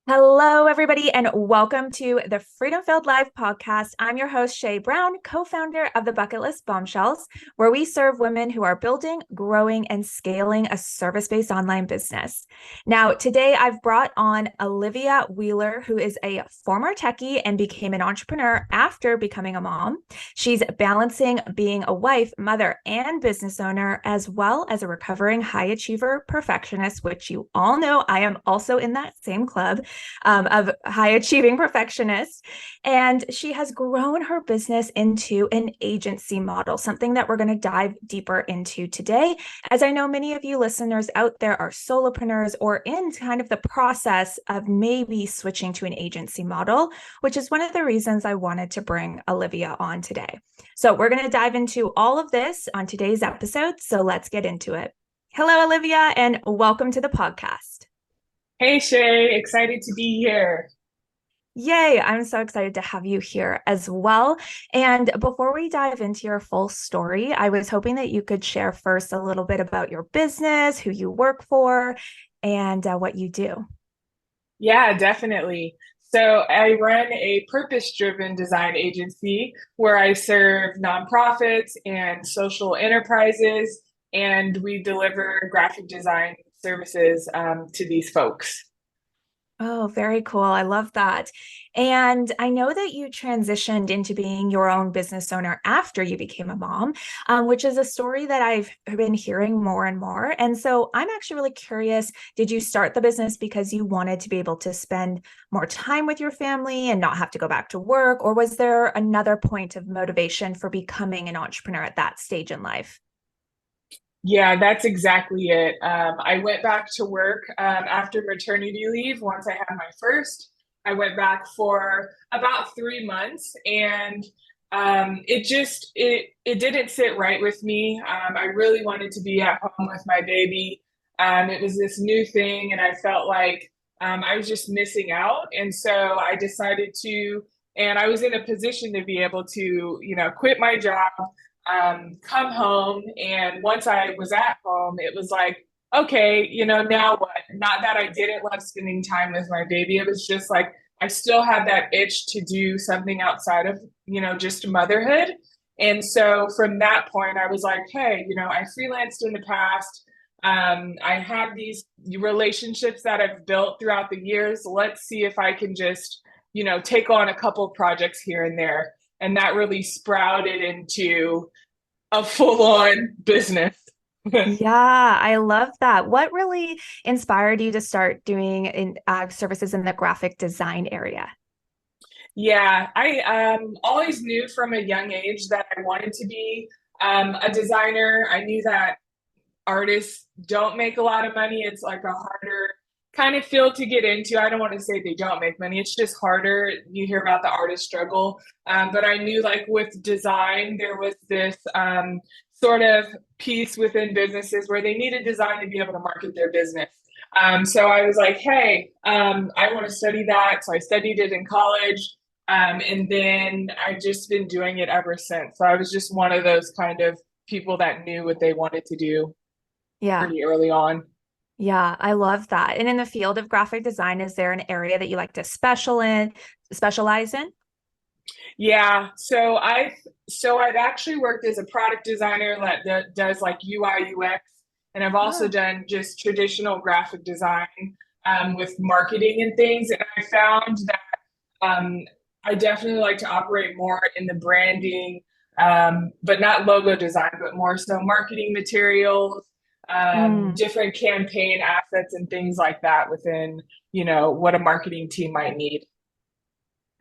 Hello, everybody, and welcome to the Freedom Filled Life podcast. I'm your host, Shay Brown, co-founder of the Bucket List Bombshells, where we serve women who are building, growing, and scaling a service-based online business. Now, today I've brought on Olivia Wheeler, who is a former techie and became an entrepreneur after becoming a mom. She's balancing being a wife, mother, and business owner, as well as a recovering high achiever perfectionist, which you all know I am also in that same club of high achieving perfectionists. And she has grown her business into an agency model, something that we're going to dive deeper into today. As I know many of you listeners out there are solopreneurs or in kind of the process of maybe switching to an agency model, which is one of the reasons I wanted to bring Olivia on today. So we're going to dive into all of this on today's episode. So let's get into it. Hello, Olivia, and welcome to the podcast. Hey Shay, excited to be here. Yay, I'm so excited to have you here as well. And before we dive into your full story, I was hoping that you could share first a little bit about your business, who you work for, and what you do. Yeah, definitely. So I run a purpose-driven design agency where I serve nonprofits and social enterprises, and we deliver graphic design services to these folks. Oh, very cool. I love that. And I know that you transitioned into being your own business owner after you became a mom, which is a story that I've been hearing more and more. And so I'm actually really curious, did you start the business because you wanted to be able to spend more time with your family and not have to go back to work? Or was there another point of motivation for becoming an entrepreneur at that stage in life? Yeah, that's exactly it. I went back to work after maternity leave once I had my first. I went back for about 3 months, and it didn't sit right with me. I really wanted to be at home with my baby. It was this new thing, and I felt like I was just missing out. And so I decided to, and I was in a position to be able to, quit my job, come home. And once I was at home, it was like, okay, now what? Not that I didn't love spending time with my baby. It was just like, I still had that itch to do something outside of, just motherhood. And so from that point, I was like, hey, I freelanced in the past. I have these relationships that I've built throughout the years. Let's see if I can just, take on a couple projects here and there. And that really sprouted into a full-on business. Yeah, I love that. What really inspired you to start doing services in the graphic design area? Yeah, I always knew from a young age that I wanted to be a designer. I knew that artists don't make a lot of money. It's like a harder kind of field to get into. I don't want to say they don't make money. It's just harder. You hear about the artist struggle. But I knew like with design, there was this sort of piece within businesses where they needed design to be able to market their business. So I was like, hey, I want to study that. So I studied it in college. And then I've just been doing it ever since. So I was just one of those kind of people that knew what they wanted to do Yeah. pretty early on. Yeah, I love that. And in the field of graphic design, is there an area that you like to specialize in? Yeah, so I've actually worked as a product designer that does like UI UX, and I've also Oh, done just traditional graphic design with marketing and things. And I found that um, I definitely like to operate more in the branding, but not logo design, but more so marketing materials, mm. different campaign assets, and things like that within, what a marketing team might need.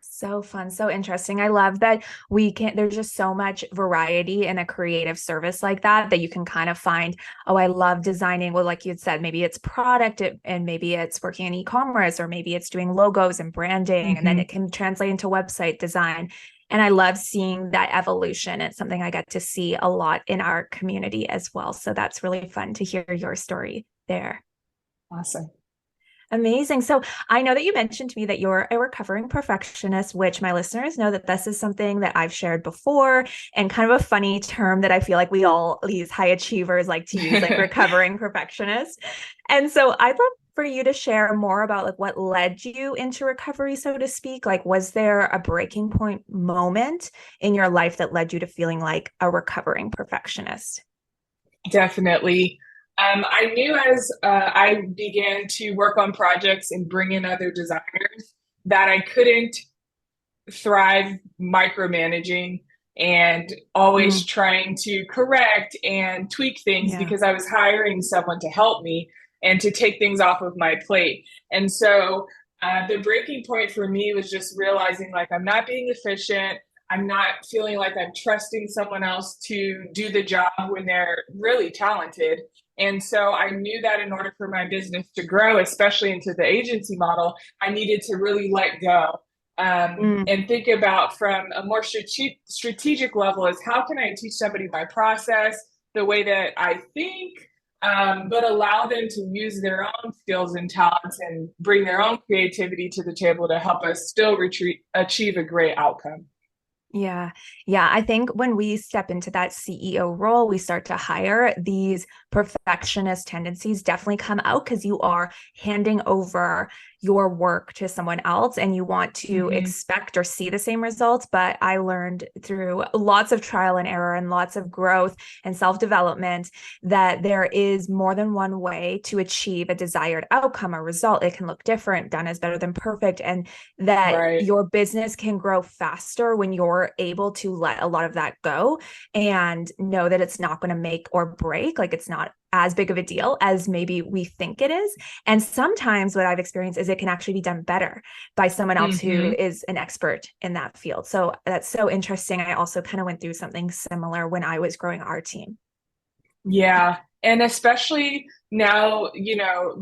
So fun, so interesting. I love that there's just so much variety in a creative service like that, that you can kind of find, oh, I love designing. Well, like you had said, maybe it's product and maybe it's working in e-commerce, or maybe it's doing logos and branding, and then Mhm. it can translate into website design. And I love seeing that evolution. It's something I get to see a lot in our community as well. So that's really fun to hear your story there. Awesome. Amazing. So I know that you mentioned to me that you're a recovering perfectionist, which my listeners know that this is something that I've shared before, and kind of a funny term that I feel like these high achievers like to use, like recovering perfectionist. And so I'd love for you to share more about like what led you into recovery, so to speak? Like, was there a breaking point moment in your life that led you to feeling like a recovering perfectionist? Definitely. I knew as I began to work on projects and bring in other designers that I couldn't thrive micromanaging and always Mm, trying to correct and tweak things yeah. because I was hiring someone to help me and to take things off of my plate. And so the breaking point for me was just realizing like I'm not being efficient. I'm not feeling like I'm trusting someone else to do the job when they're really talented. And so I knew that in order for my business to grow, especially into the agency model, I needed to really let go Mm, and think about from a more strategic level is how can I teach somebody my process, the way that I think, but allow them to use their own skills and talents and bring their own creativity to the table to help us still achieve a great outcome. yeah. Yeah. I think when we step into that CEO role, we start to hire these perfectionist tendencies definitely come out because you are handing over your work to someone else and you want to Mm-hmm. expect or see the same results. But I learned through lots of trial and error and lots of growth and self-development that there is more than one way to achieve a desired outcome or result. It can look different, done is better than perfect. And that Right. your business can grow faster when you're able to let a lot of that go and know that it's not going to make or break. Like it's not as big of a deal as maybe we think it is. And sometimes what I've experienced is it can actually be done better by someone else who Mm-hmm. is an expert in that field. So that's so interesting. I also kind of went through something similar when I was growing our team. Yeah. And especially now,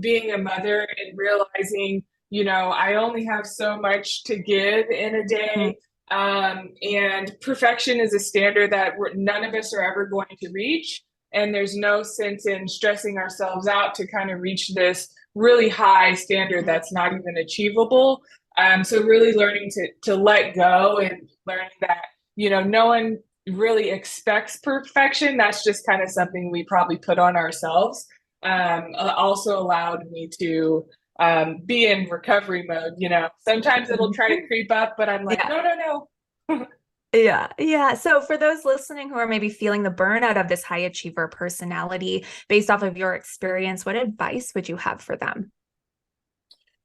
being a mother and realizing, I only have so much to give in a Mm, day. And perfection is a standard that none of us are ever going to reach. And there's no sense in stressing ourselves out to kind of reach this really high standard mm, that's not even achievable. So really learning to let go and learning that, no one really expects perfection. That's just kind of something we probably put on ourselves. Also allowed me to be in recovery mode. Sometimes it'll try to mm. creep up, but I'm like, Yeah. no, no, no. Yeah. Yeah. So for those listening who are maybe feeling the burnout of this high achiever personality based off of your experience, what advice would you have for them?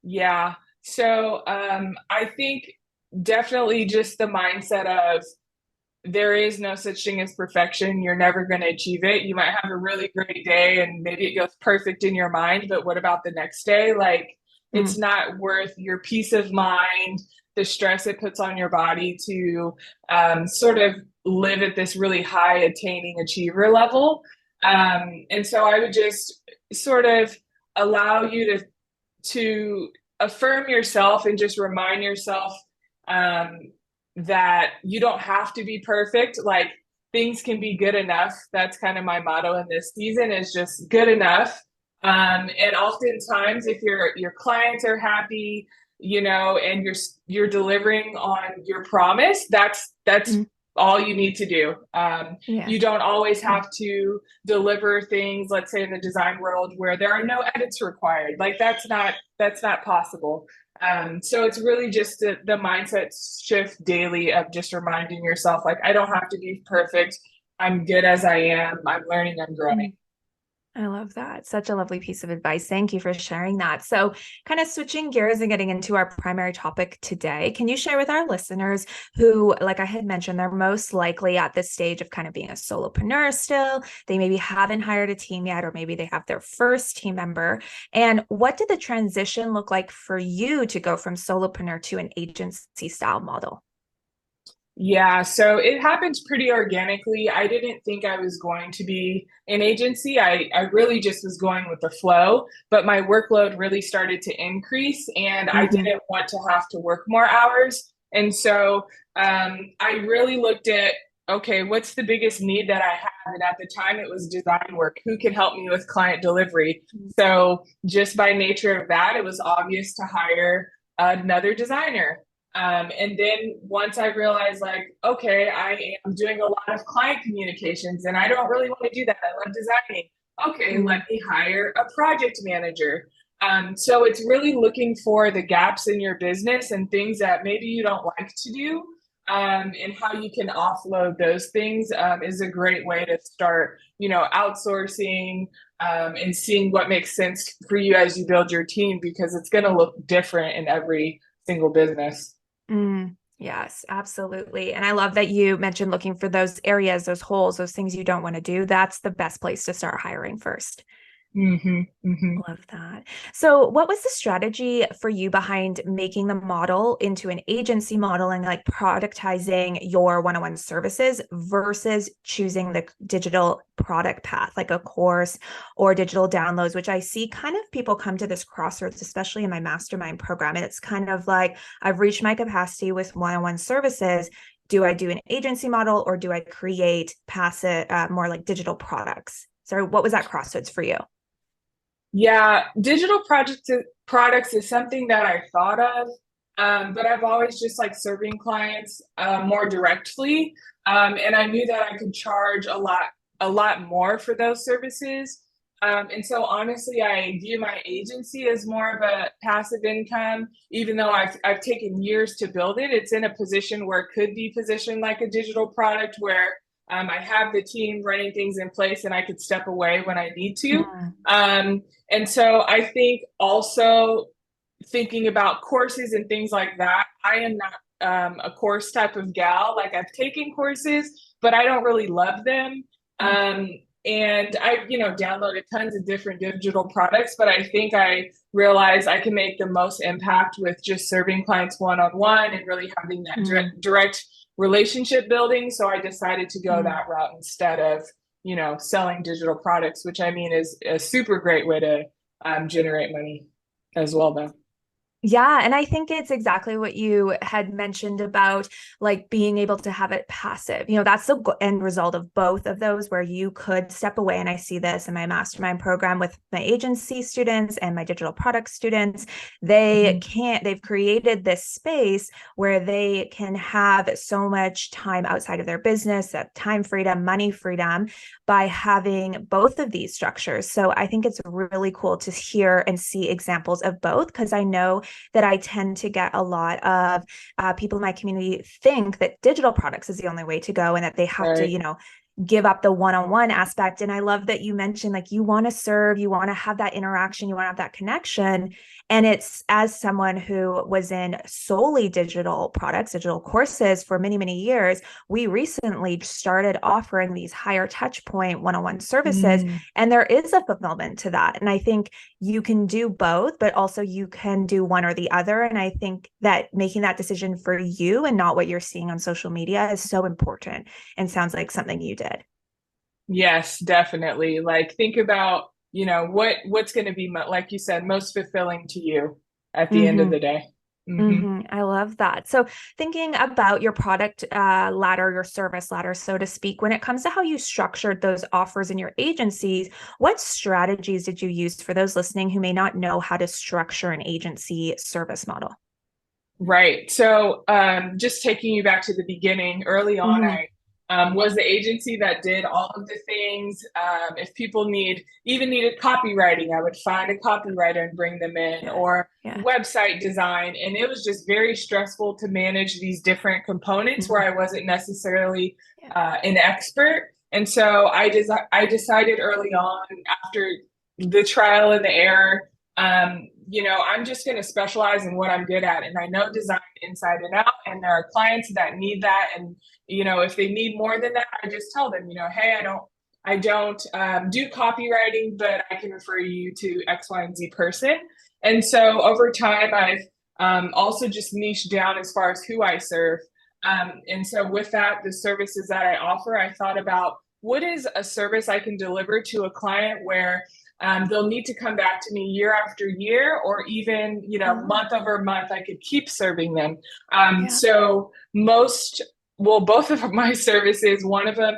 Yeah. So I think definitely just the mindset of there is no such thing as perfection. You're never going to achieve it. You might have a really great day and maybe it goes perfect in your mind, but what about the next day? Like, it's Mm, not worth your peace of mind, the stress it puts on your body to sort of live at this really high attaining achiever level. And so I would just sort of allow you to affirm yourself and just remind yourself um, that you don't have to be perfect. Like things can be good enough. That's kind of my motto in this season is just good enough. And oftentimes, if your clients are happy, and you're delivering on your promise, that's mm, all you need to do. yeah. You don't always have to deliver things, let's say in the design world, where there are no edits required. Like that's not possible. So it's really just the mindset shift daily of just reminding yourself, like, I don't have to be perfect. I'm good as I am. I'm learning, I'm growing. Mm. I love that. Such a lovely piece of advice. Thank you for sharing that. So, kind of switching gears and getting into our primary topic today, can you share with our listeners who, like I had mentioned, they're most likely at this stage of kind of being a solopreneur still? They maybe haven't hired a team yet, or maybe they have their first team member. And what did the transition look like for you to go from solopreneur to an agency style model? Yeah, so it happened pretty organically. I didn't think I was going to be an agency. I really just was going with the flow, but my workload really started to increase and I Mm-hmm. didn't want to have to work more hours. And so I really looked at, okay, what's the biggest need that I have? And at the time, it was design work. Who can help me with client delivery? So just by nature of that, it was obvious to hire another designer. And then once I realized, like, okay, I am doing a lot of client communications and I don't really want to do that. I love designing. Okay, Mm-hmm. let me hire a project manager. So it's really looking for the gaps in your business and things that maybe you don't like to do, and how you can offload those things is a great way to start, outsourcing, and seeing what makes sense for you as you build your team, because it's going to look different in every single business. Yes, absolutely. And I love that you mentioned looking for those areas, those holes, those things you don't want to do. That's the best place to start hiring first. Hmm. Hmm. Love that. So, what was the strategy for you behind making the model into an agency model and like productizing your one-on-one services versus choosing the digital product path, like a course or digital downloads, which I see kind of people come to this crossroads, especially in my mastermind program. And it's kind of like, I've reached my capacity with one-on-one services. Do I do an agency model or do I create passive, more like digital products? So, what was that crossroads for you? Yeah, digital products is something that I thought of, but I've always just like serving clients more directly, and I knew that I could charge a lot more for those services. And so honestly, I view my agency as more of a passive income, even though I've taken years to build it. It's in a position where it could be positioned like a digital product where I have the team running things in place and I could step away when I need to. Mm. And so I think also thinking about courses and things like that, I am not a course type of gal. Like I've taken courses, but I don't really love them. Um, and I, downloaded tons of different digital products, but I think I realized I can make the most impact with just serving clients one on one and really having that Mm. direct relationship building. So I decided to go Mm. that route instead of, selling digital products, which I mean is a super great way to generate money as well, though. Yeah, and I think it's exactly what you had mentioned about like being able to have it passive. That's the end result of both of those where you could step away. And I see this in my mastermind program with my agency students and my digital product students. Mhm. They've created this space where they can have so much time outside of their business, that time freedom, money freedom by having both of these structures. So I think it's really cool to hear and see examples of both because I know that I tend to get a lot of people in my community think that digital products is the only way to go and that they have to, Right. give up the one-on-one aspect. And I love that you mentioned like you want to serve, you want to have that interaction, you want to have that connection. And it's as someone who was in solely digital products, digital courses for many, many years, we recently started offering these higher touch point one-on-one services. Mm. And there is a fulfillment to that. And I think you can do both, but also you can do one or the other. And I think that making that decision for you and not what you're seeing on social media is so important and sounds like something you did. Yes, definitely. Like think about, what's going to be, like you said, most fulfilling to you at the end of Mm-hmm. the day. Hmm. Mm-hmm. I love that. So, thinking about your product ladder, your service ladder, so to speak, when it comes to how you structured those offers in your agencies, what strategies did you use for those listening who may not know how to structure an agency service model? Right. So, just taking you back to the beginning, early on, Mm-hmm. I was the agency that did all of the things. If people even needed copywriting, I would find a copywriter and bring them in, Yeah. or Yeah. website design. And it was just very stressful to manage these different components where Mm-hmm. I wasn't necessarily Yeah. an expert. And so I decided early on after the trial and the error, I'm just going to specialize in what I'm good at. And I know design inside and out. And there are clients that need that. And, if they need more than that, I just tell them, hey, I don't do copywriting, but I can refer you to X, Y, and Z person. And so over time, I've also just niched down as far as who I serve. And so with that, the services that I offer, I thought about what is a service I can deliver to a client where they'll need to come back to me year after year, or even, Oh, month over month, I could keep serving them. yeah. So both of my services, one of them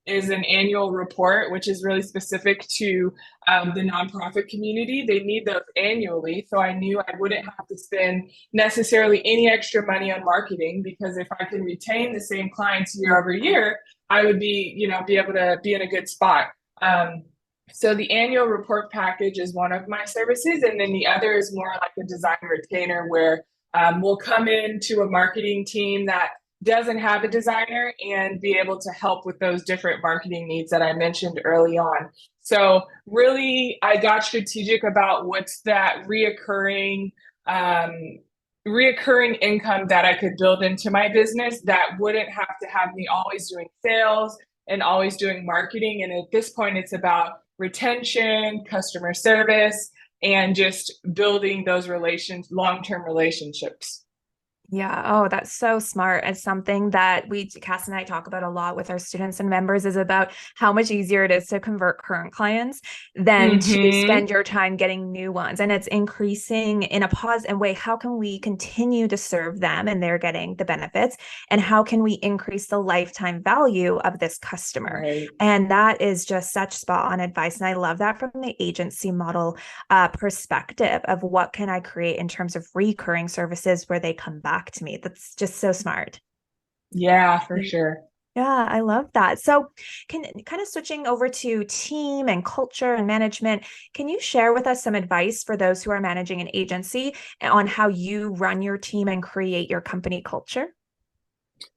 is an annual report, which is really specific to the nonprofit community. They need those annually. So I knew I wouldn't have to spend necessarily any extra money on marketing, because if I can retain the same clients year over Mhm. year, I would be able to be in a good spot. Um, So the annual report package is one of my services, and then the other is more like a design retainer where we'll come into a marketing team that doesn't have a designer and be able to help with those different marketing needs that I mentioned early on. So really, I got strategic about what's that um, reoccurring income that I could build into my business that wouldn't have to have me always doing sales and always doing marketing. And at this point, it's about retention, customer service, and just building those long-term relationships. Yeah. Oh, that's so smart. It's something that Cass and I talk about a lot with our students and members is about how much easier it is to convert current clients than to Mm-hmm. spend your time getting new ones. And it's increasing in a positive way. How can we continue to serve them and they're getting the benefits? And how can we increase the lifetime value of this customer? Right. And that is just such spot on advice. And I love that from the agency model perspective of what can I create in terms of recurring services where they come back to me. That's just so smart. Yeah, for sure. Yeah, I love that. So, can kind of switching over to team and culture and management, can you share with us some advice for those who are managing an agency on how you run your team and create your company culture?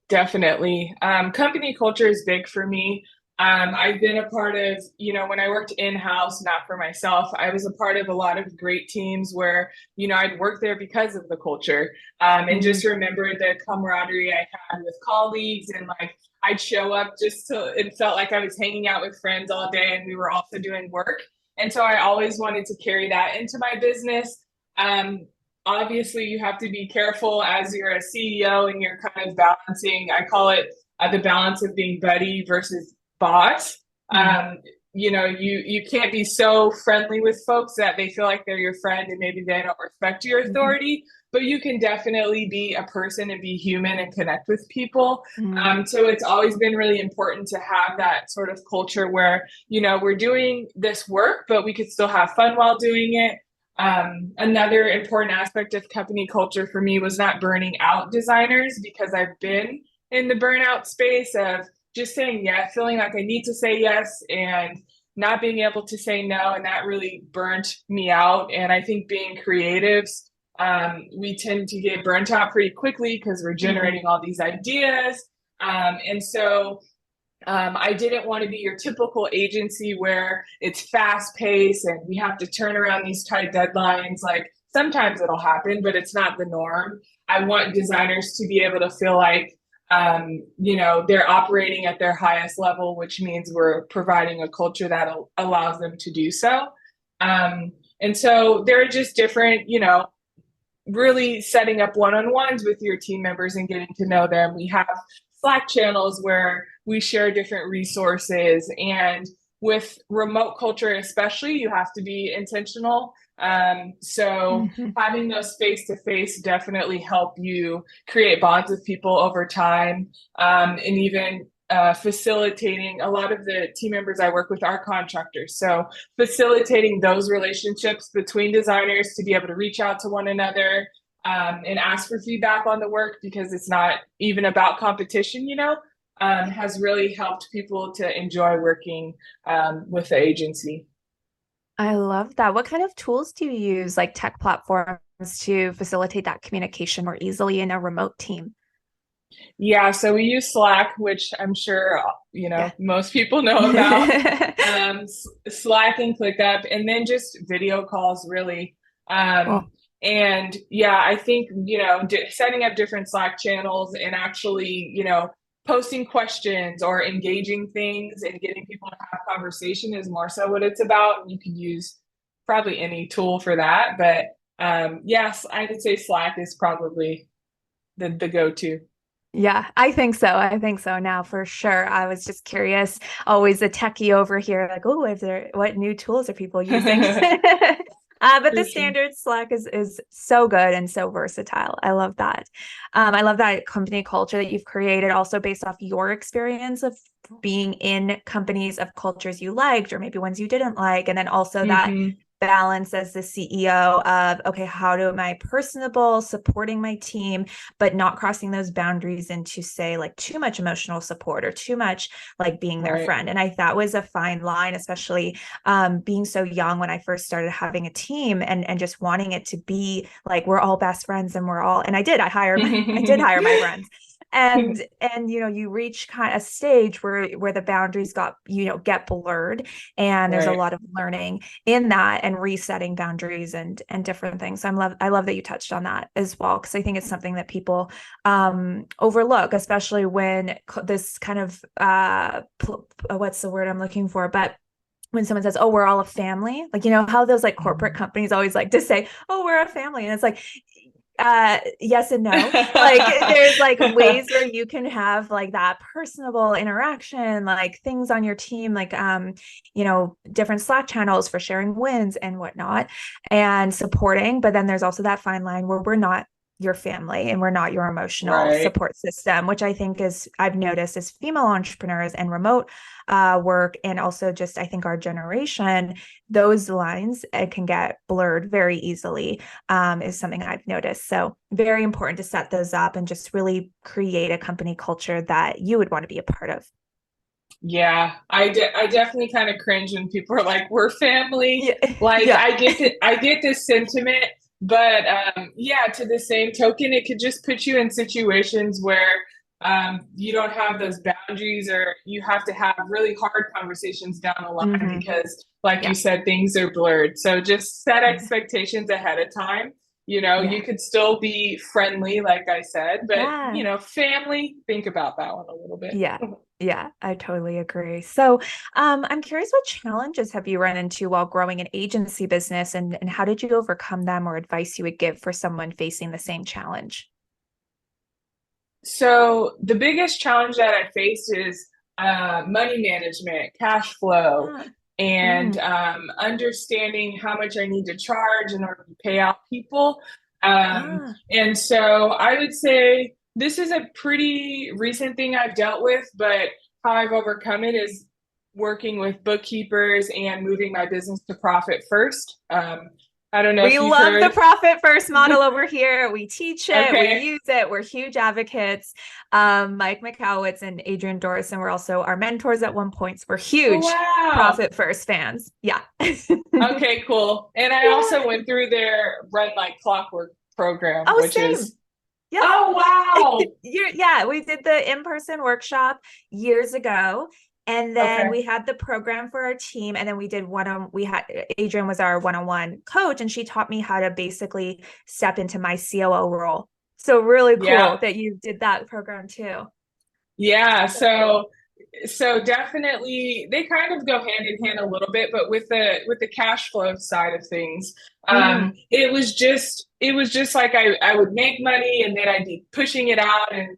Definitely. Company culture is big for me. I've been a part of, when I worked in-house, not for myself, I was a part of a lot of great teams where, I'd work there because of the culture. And Mm-hmm. just remember the camaraderie I had with colleagues and like I'd show up just to, it felt like I was hanging out with friends all day and we were also doing work. And so I always wanted to carry that into my business. Um, Obviously you have to be careful as you're a CEO and you're kind of balancing, I call it the balance of being buddy versus boss. Um, you can't be so friendly with folks that they feel like they're your friend and maybe they don't respect your Mm-hmm. authority, but you can definitely be a person and be human and connect with people. So it's always been really important to have that sort of culture where, we're doing this work, but we could still have fun while doing it. Another important aspect of company culture for me was not burning out designers because I've been in the burnout space of just saying yes, feeling like I need to say yes and not being able to say no. And that really burnt me out. And I think being creatives, we tend to get burnt out pretty quickly because we're Mm-hmm. generating all these ideas. And so I didn't want to be your typical agency where it's fast paced and we have to turn around these tight deadlines. Like sometimes it'll happen, but it's not the norm. I want designers to be able to feel like, they're operating at their highest level, which means we're providing a culture that allows them to do so. And so there are just different, really setting up one-on-ones with your team members and getting to know them. We have Slack channels where we share different resources. And with remote culture, especially, you have to be intentional. So Mm-hmm. having those face to face definitely help you create bonds with people over time, and even facilitating a lot of the team members I work with are contractors. So facilitating those relationships between designers to be able to reach out to one another and ask for feedback on the work because it's not even about competition, has really helped people to enjoy working with the agency. I love that. What kind of tools do you use, like tech platforms, to facilitate that communication more easily in a remote team? Yeah, so we use Slack, which I'm sure Yeah. most people know about. Slack and ClickUp, and then just video calls, really. Cool. And yeah, I think setting up different Slack channels and actually posting questions or engaging things and getting people to have conversation is more so what it's about. You can use probably any tool for that, but yes, I would say Slack is probably the go-to. Yeah, I think so. I think so now for sure. I was just curious, always a techie over here, like, oh, is there what new tools are people using? But For the sure. standard Slack is so good and so versatile. I love that. I love that company culture that you've created, also based off your experience of being in companies of cultures you liked, or maybe ones you didn't like, and then also that Hmm. balance as the CEO of, okay, how am I personable, supporting my team, but not crossing those boundaries into, say, like too much emotional support or too much like being their friend. And that was a fine line, especially being so young when I first started having a team and just wanting it to be like, we're all best friends and I did hire my friends. And you reach kind of a stage where the boundaries get blurred, and there's a lot of learning in that and resetting boundaries and different things. So I love that you touched on that as well, because I think it's something that people overlook, especially when this kind of what's the word I'm looking for, but when someone says, oh, we're all a family, like, how those like corporate companies always like to say, oh, we're a family. And it's like, yes and no. Like there's like ways where you can have like that personable interaction, like things on your team, like, different Slack channels for sharing wins and whatnot and supporting. But then there's also that fine line where we're not your family and we're not your emotional support system, which I think I've noticed as female entrepreneurs and remote work, and also just I think our generation, those lines can get blurred very easily, is something I've noticed. So very important to set those up and just really create a company culture that you would want to be a part of. Yeah, I definitely kind of cringe when people are like, we're family. Yeah. Like Yeah. I get this sentiment, but to the same token, it could just put you in situations where you don't have those boundaries, or you have to have really hard conversations down the line because, like you said, things are blurred. So just set expectations ahead of time. You could still be friendly, like I said, but family, think about that one a little bit. Yeah, I totally agree. So I'm curious, what challenges have you run into while growing an agency business, and how did you overcome them, or advice you would give for someone facing the same challenge? So the biggest challenge that I faced is money management, cash flow, and understanding how much I need to charge in order to pay out people. And so I would say this is a pretty recent thing I've dealt with, but how I've overcome it is working with bookkeepers and moving my business to profit first. I don't know if you've heard. We love the profit first model over here. We teach it, Okay. we use it. We're huge advocates. Mike McCowitz and Adrian Dorson were also our mentors at one point. So we're huge profit first fans. Yeah. Okay, cool. And I also went through their Run Like Clockwork program, which is oh wow. Yeah, we did the in-person workshop years ago. And then we had the program for our team. And then Adrian was our one-on-one coach, and she taught me how to basically step into my COO role. So really cool that you did that program too. Yeah. So definitely they kind of go hand in hand a little bit, but with the cash flow side of things, it was just like I would make money and then I'd be pushing it out. And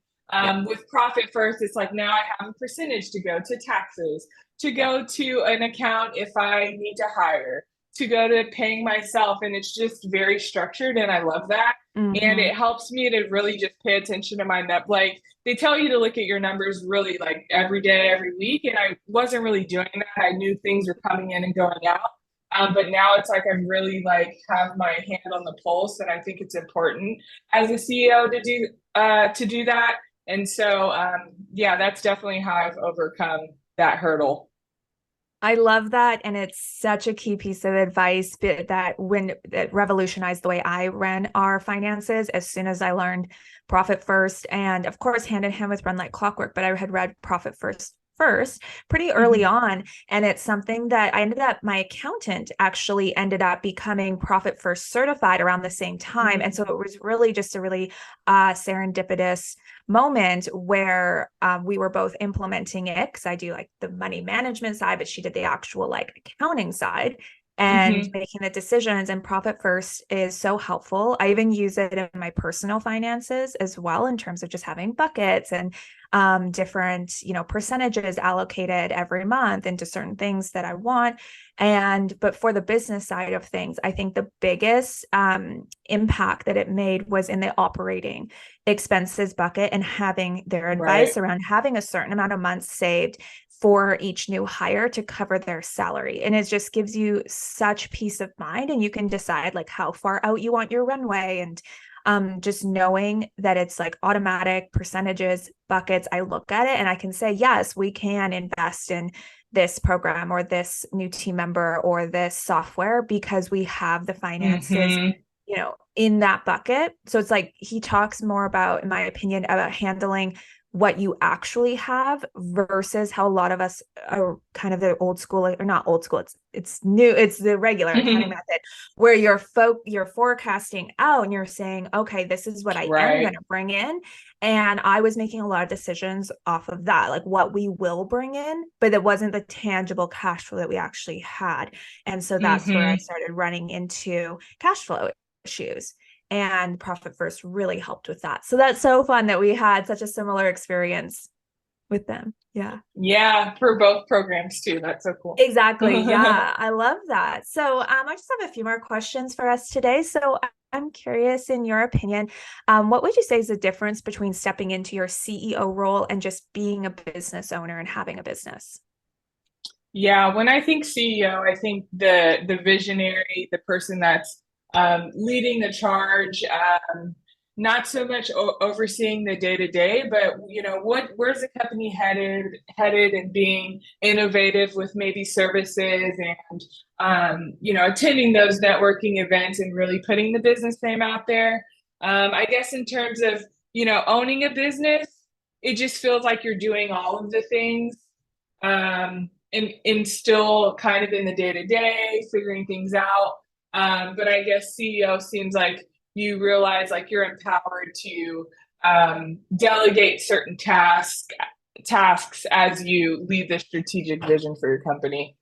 with profit first, it's like now I have a percentage to go to taxes, to go to an account if I need to hire, to go to paying myself. And it's just very structured, and I love that. And it helps me to really just pay attention to my net. Like they tell you to look at your numbers really like every day, every week. And I wasn't really doing that. I knew things were coming in and going out. But now it's like I'm really like have my hand on the pulse, and I think it's important as a CEO to do that. And so, that's definitely how I've overcome that hurdle. I love that. And it's such a key piece of advice that revolutionized the way I ran our finances as soon as I learned profit first. And of course, hand in hand with Run Like Clockwork, but I had read profit first pretty early on. And it's something that my accountant actually ended up becoming profit first certified around the same time. And so it was really just a really serendipitous moment where we were both implementing it, because I do like the money management side, but she did the actual like accounting side and making the decisions. And profit first is so helpful. I even use it in my personal finances as well, in terms of just having buckets and different, percentages allocated every month into certain things that I want. But for the business side of things, I think the biggest impact that it made was in the operating expenses bucket, and having their advice around having a certain amount of months saved for each new hire to cover their salary. And it just gives you such peace of mind, and you can decide like how far out you want your runway, and just knowing that it's like automatic percentages, buckets. I look at it and I can say, yes, we can invest in this program or this new team member or this software because we have the finances, in that bucket. So it's like he talks more about, in my opinion, about handling what you actually have versus how a lot of us are kind of the old school, or not old school, it's new, it's the regular accounting method where you're forecasting out and you're saying, okay, this is what I am going to bring in. And I was making a lot of decisions off of that, like what we will bring in, but it wasn't the tangible cash flow that we actually had. And so that's where I started running into cash flow issues. And Profit First really helped with that. So that's so fun that we had such a similar experience with them. Yeah. Yeah, for both programs too. That's so cool. Exactly. Yeah, I love that. So I just have a few more questions for us today. So I'm curious, in your opinion, what would you say is the difference between stepping into your CEO role and just being a business owner and having a business? Yeah, when I think CEO, I think the visionary, the person that's leading the charge, not so much overseeing the day to day, but where's the company headed, and being innovative with maybe services, and attending those networking events and really putting the business name out there. I guess in terms of owning a business, it just feels like you're doing all of the things. And still kind of in the day to day, figuring things out. But I guess CEO seems like you realize like you're empowered to delegate certain tasks as you lead the strategic vision for your company.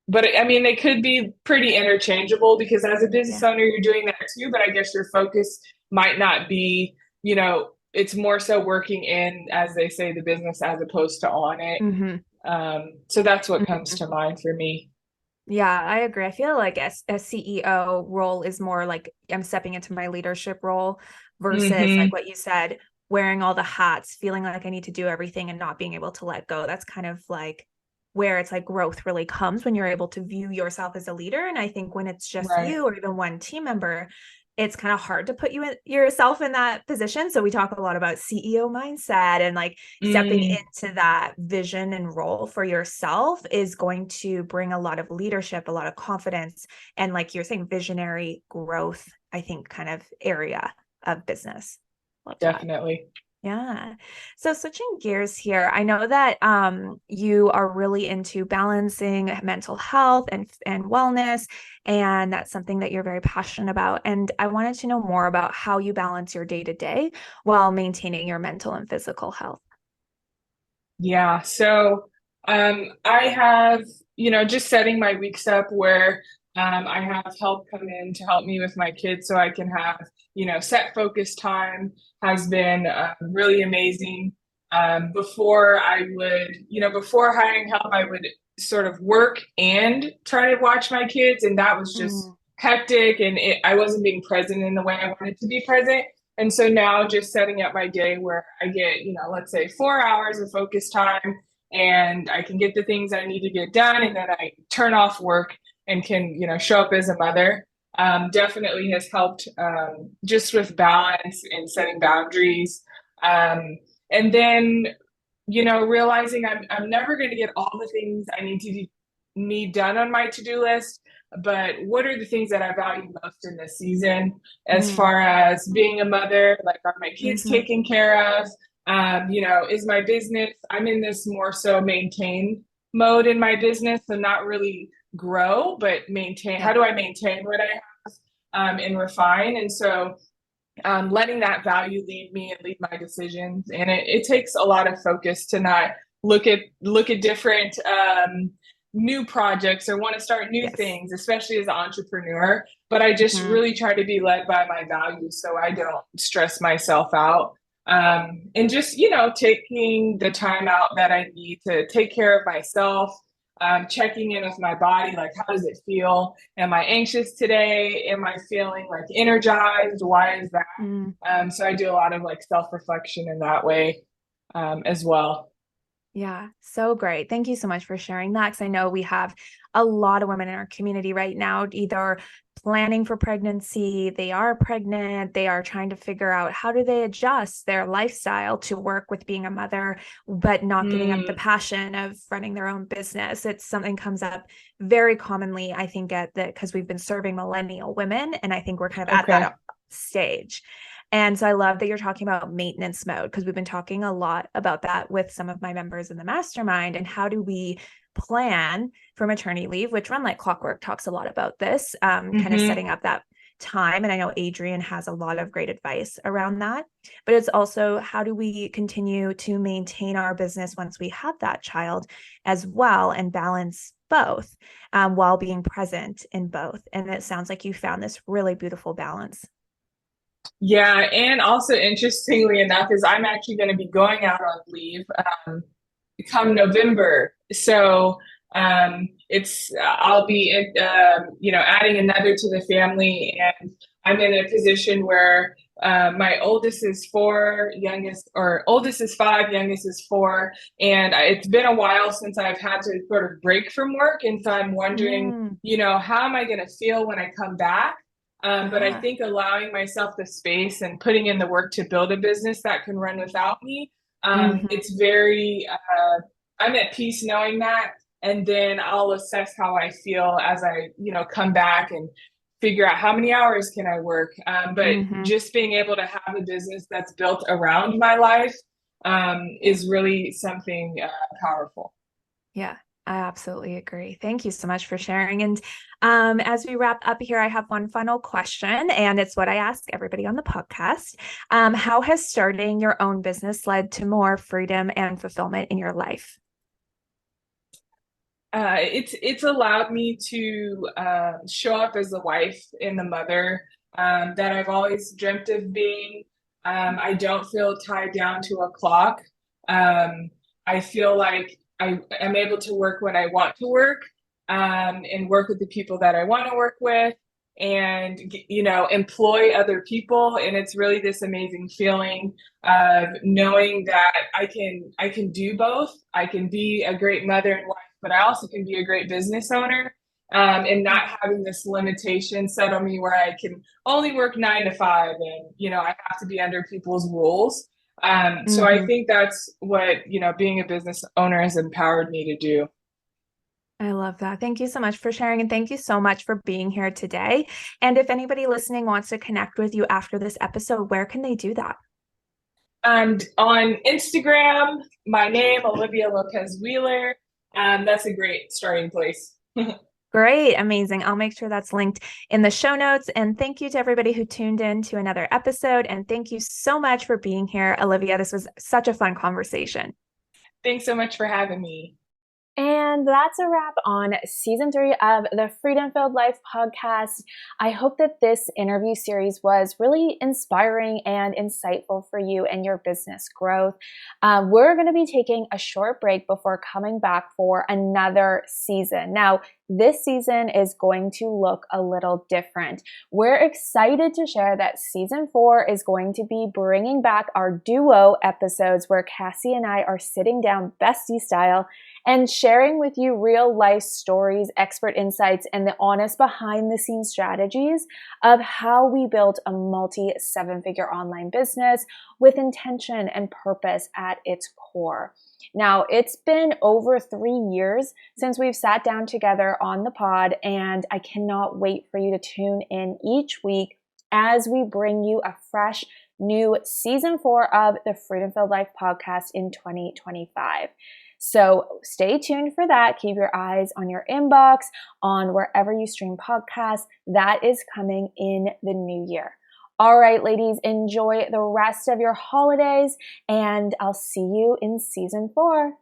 But I mean, they could be pretty interchangeable because as a business owner, you're doing that too. But I guess your focus might not be, it's more so working in, as they say, the business as opposed to on it. So that's what comes to mind for me. Yeah, I agree. I feel like a CEO role is more like I'm stepping into my leadership role versus like what you said, wearing all the hats, feeling like I need to do everything and not being able to let go. That's kind of like where it's like growth really comes when you're able to view yourself as a leader. And I think when it's just you or even one team member, it's kind of hard to put yourself in that position. So we talk a lot about CEO mindset, and like stepping into that vision and role for yourself is going to bring a lot of leadership, a lot of confidence, and like you're saying, visionary growth, I think, kind of area of business. Love Definitely. That. Yeah. So switching gears here, I know that you are really into balancing mental health and wellness, and that's something that you're very passionate about. And I wanted to know more about how you balance your day-to-day while maintaining your mental and physical health. Yeah. So I have, just setting my weeks up where I have help come in to help me with my kids so I can have, set focus time has been really amazing. Before before hiring help, I would sort of work and try to watch my kids. And that was just hectic, and I wasn't being present in the way I wanted to be present. And so now just setting up my day where I get, let's say 4 hours of focus time, and I can get the things I need to get done, and then I turn off work and can, show up as a mother. Definitely has helped just with balance and setting boundaries. And then, realizing I'm never going to get all the things I need done on my to-do list, but what are the things that I value most in this season as far as being a mother? Like, are my kids taken care of? Is my business, I'm in this more so maintain mode in my business, so not really grow, but maintain. How do I maintain what I have and refine? And so letting that value lead me and lead my decisions. And it takes a lot of focus to not look at different new projects or want to start new things, especially as an entrepreneur. But I just really try to be led by my values so I don't stress myself out. And just, taking the time out that I need to take care of myself, checking in with my body, like, how does it feel? Am I anxious today? Am I feeling like energized? Why is that? So I do a lot of like self-reflection in that way as well. Yeah, so great. Thank you so much for sharing that. Because I know we have a lot of women in our community right now, either planning for pregnancy, they are pregnant, they are trying to figure out how do they adjust their lifestyle to work with being a mother, but not giving up the Mm, passion of running their own business. It's something comes up very commonly, I think, at that because we've been serving millennial women, and I think we're kind of at okay. that stage. And so I love that you're talking about maintenance mode because we've been talking a lot about that with some of my members in the mastermind. And how do we plan for maternity leave, which Run Like Clockwork talks a lot about this, kind of Mm-hmm. setting up that time. And I know Adrienne has a lot of great advice around that. But it's also how do we continue to maintain our business once we have that child as well and balance both while being present in both. And it sounds like you found this really beautiful balance. Yeah, and also interestingly enough, is I'm actually going to be going out on leave come November. So it's I'll be adding another to the family, and I'm in a position where my oldest is four, youngest or oldest is five, youngest is four, and it's been a while since I've had to sort of break from work, and so I'm wondering, Mm, how am I going to feel when I come back? But I yeah. think allowing myself the space and putting in the work to build a business that can run without me, Hmm. it's very, I'm at peace knowing that. And then I'll assess how I feel as I, come back and figure out how many hours can I work. But Hmm. just being able to have a business that's built around my life is really something powerful. Yeah, I absolutely agree. Thank you so much for sharing. And as we wrap up here, I have one final question, and it's what I ask everybody on the podcast. How has starting your own business led to more freedom and fulfillment in your life? It's allowed me to show up as the wife and the mother that I've always dreamt of being. I don't feel tied down to a clock. Um, I feel like I am able to work when I want to work and work with the people that I want to work with and employ other people. And it's really this amazing feeling of knowing that I can do both. I can be a great mother and wife, but I also can be a great business owner. And not having this limitation set on me where I can only work 9 to 5 and I have to be under people's rules. So I Hmm. think that's what being a business owner has empowered me to do. I love that. Thank you so much for sharing, and thank you so much for being here today. And if anybody listening wants to connect with you after this episode, where can they do that? And on Instagram, my name, Olivia Lopez Wheeler. That's a great starting place. Great, amazing. I'll make sure that's linked in the show notes. And thank you to everybody who tuned in to another episode. And thank you so much for being here, Olivia. This was such a fun conversation. Thanks so much for having me. And that's a wrap on season 3 of the Freedom Filled Life podcast. I hope that this interview series was really inspiring and insightful for you and your business growth. We're going to be taking a short break before coming back for another season. Now, this season is going to look a little different. We're excited to share that season 4 is going to be bringing back our duo episodes where Cassie and I are sitting down bestie style and sharing with you real life stories, expert insights, and the honest behind the scenes strategies of how we built a multi 7-figure online business with intention and purpose at its core. Now, it's been over 3 years since we've sat down together on the pod, and I cannot wait for you to tune in each week as we bring you a fresh new season 4 of the Freedom Filled Life podcast in 2025. So stay tuned for that. Keep your eyes on your inbox, on wherever you stream podcasts. That is coming in the new year. All right, ladies, enjoy the rest of your holidays, and I'll see you in season 4.